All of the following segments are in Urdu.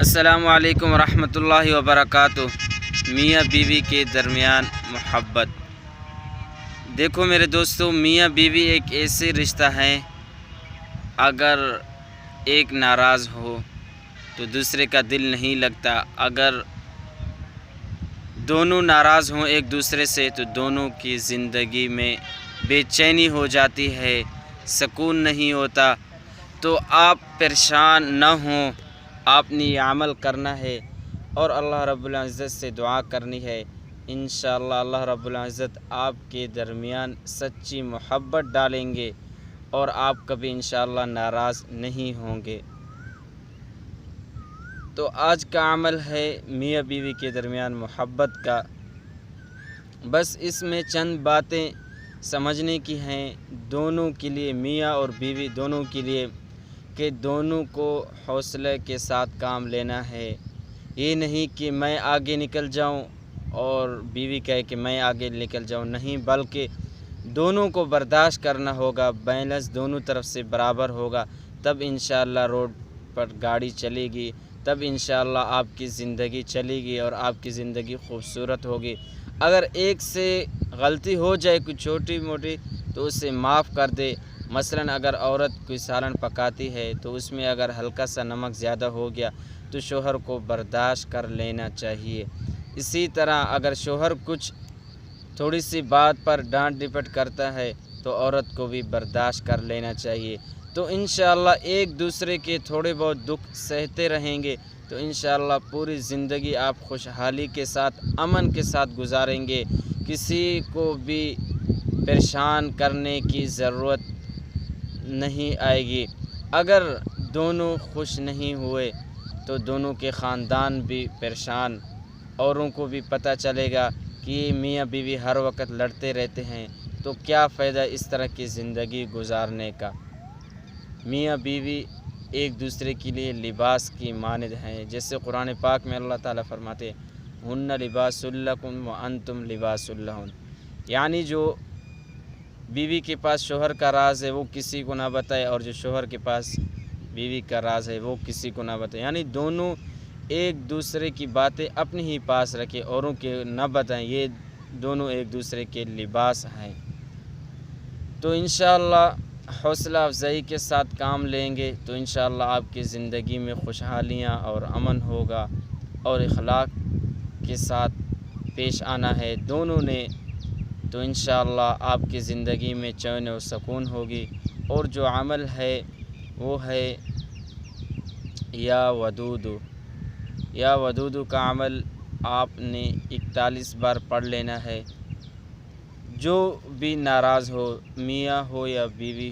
السلام علیکم ورحمۃ اللہ وبرکاتہ۔ میاں بیوی کے درمیان محبت۔ دیکھو میرے دوستو، میاں بیوی ایک ایسے رشتہ ہے، اگر ایک ناراض ہو تو دوسرے کا دل نہیں لگتا۔ اگر دونوں ناراض ہوں ایک دوسرے سے تو دونوں کی زندگی میں بے چینی ہو جاتی ہے، سکون نہیں ہوتا۔ تو آپ پریشان نہ ہوں، آپ نے یہ عمل کرنا ہے اور اللہ رب العزت سے دعا کرنی ہے۔ انشاءاللہ اللہ رب العزت آپ کے درمیان سچی محبت ڈالیں گے اور آپ کبھی انشاءاللہ ناراض نہیں ہوں گے۔ تو آج کا عمل ہے میاں بیوی کے درمیان محبت کا۔ بس اس میں چند باتیں سمجھنے کی ہیں دونوں کے لیے، میاں اور بیوی دونوں کے لیے، کہ دونوں کو حوصلے کے ساتھ کام لینا ہے۔ یہ نہیں کہ میں آگے نکل جاؤں اور بیوی کہے کہ میں آگے نکل جاؤں، نہیں، بلکہ دونوں کو برداشت کرنا ہوگا، بیلنس دونوں طرف سے برابر ہوگا، تب انشاءاللہ روڈ پر گاڑی چلے گی، تب انشاءاللہ آپ کی زندگی چلے گی اور آپ کی زندگی خوبصورت ہوگی۔ اگر ایک سے غلطی ہو جائے کوئی چھوٹی موٹی تو اسے معاف کر دے۔ مثلاً اگر عورت کوئی سالن پکاتی ہے تو اس میں اگر ہلکا سا نمک زیادہ ہو گیا تو شوہر کو برداشت کر لینا چاہیے۔ اسی طرح اگر شوہر کچھ تھوڑی سی بات پر ڈانٹ ڈپٹ کرتا ہے تو عورت کو بھی برداشت کر لینا چاہیے۔ تو انشاءاللہ ایک دوسرے کے تھوڑے بہت دکھ سہتے رہیں گے تو انشاءاللہ پوری زندگی آپ خوشحالی کے ساتھ، امن کے ساتھ گزاریں گے۔ کسی کو بھی پریشان کرنے کی ضرورت نہیں آئے گی۔ اگر دونوں خوش نہیں ہوئے تو دونوں کے خاندان بھی پریشان، اوروں کو بھی پتہ چلے گا کہ یہ میاں بیوی ہر وقت لڑتے رہتے ہیں، تو کیا فائدہ اس طرح کی زندگی گزارنے کا۔ میاں بیوی ایک دوسرے کے لیے لباس کی مانند ہیں، جیسے قرآن پاک میں اللہ تعالیٰ فرماتے ہن لباس لکم وانتم لباس لہن، یعنی جو بیوی کے پاس شوہر کا راز ہے وہ کسی کو نہ بتائے، اور جو شوہر کے پاس بیوی کا راز ہے وہ کسی کو نہ بتائے، یعنی دونوں ایک دوسرے کی باتیں اپنے ہی پاس رکھے، اوروں کے نہ بتائیں۔ یہ دونوں ایک دوسرے کے لباس ہیں۔ تو انشاءاللہ حوصلہ افزائی کے ساتھ کام لیں گے تو انشاءاللہ آپ کی زندگی میں خوشحالیاں اور امن ہوگا، اور اخلاق کے ساتھ پیش آنا ہے دونوں نے، تو انشاءاللہ آپ کی زندگی میں چین و سکون ہوگی۔ اور جو عمل ہے وہ ہے یا ودودو۔ یا ودودو کا عمل آپ نے 41 بار پڑھ لینا ہے۔ جو بھی ناراض ہو، میاں ہو یا بیوی،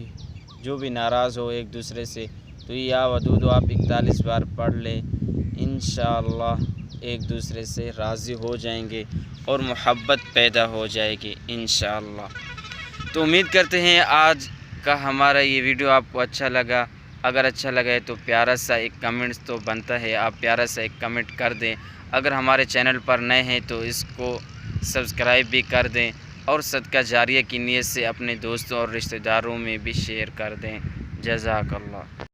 جو بھی ناراض ہو ایک دوسرے سے، تو یا ودودو آپ 41 بار پڑھ لیں، انشاءاللہ ایک دوسرے سے راضی ہو جائیں گے اور محبت پیدا ہو جائے گی انشاءاللہ۔ تو امید کرتے ہیں آج کا ہمارا یہ ویڈیو آپ کو اچھا لگا۔ اگر اچھا لگا ہے تو پیارا سا ایک کمنٹ تو بنتا ہے، آپ پیارا سا ایک کمنٹ کر دیں۔ اگر ہمارے چینل پر نئے ہیں تو اس کو سبسکرائب بھی کر دیں، اور صدقہ جاریہ کی نیت سے اپنے دوستوں اور رشتہ داروں میں بھی شیئر کر دیں۔ جزاک اللہ۔